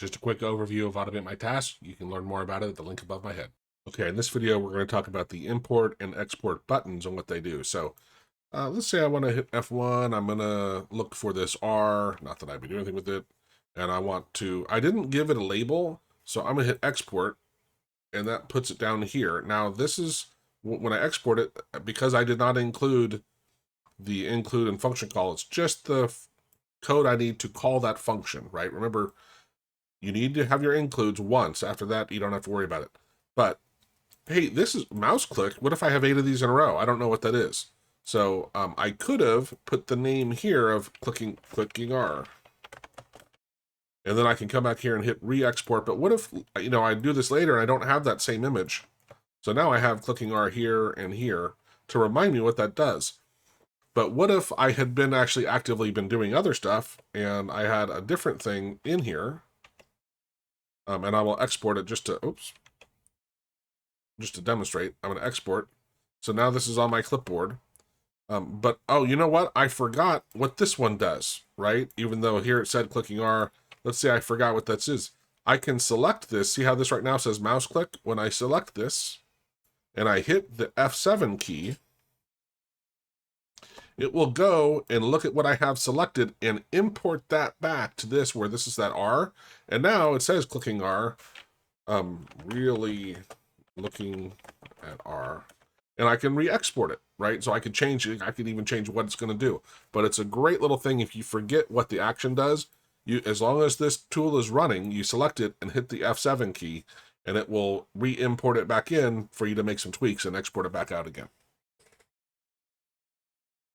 Just a quick overview of AutomateMyTask. You can learn more about it at the link above my head. Okay, in this video, we're going to talk about the import and export buttons and what they do. So let's say I want to hit F1. I'm going to look for this R, not that I'd be doing anything with it. And I didn't give it a label, so I'm going to hit export, and that puts it down here. Now, this is, when I export it, because I did not include the include and function call, it's just the code I need to call that function, right? Remember, you need to have your includes once. After that, you don't have to worry about it. But hey, this is mouse click. What if I have 8 of these in a row? I don't know what that is. So I could have put the name here of clicking R. And then I can come back here and hit re-export. But what if, I do this later and I don't have that same image? So now I have clicking R here and here to remind me what that does. But what if I had been actually actively been doing other stuff and I had a different thing in here? And I will export it just to demonstrate. I'm going to export. So now this is on my clipboard. But, oh, you know what? I forgot what this one does, right? Even though here it said clicking R. Let's say I forgot what that is. I can select this. See how this right now says mouse click? When I select this and I hit the F7 key, it will go and look at what I have selected and import that back to this where this is that R. And now it says clicking R, really looking at R. And I can re-export it, right? So I could change it. I could even change what it's going to do. But it's a great little thing if you forget what the action does. As long as this tool is running, you select it and hit the F7 key, and it will re-import it back in for you to make some tweaks and export it back out again.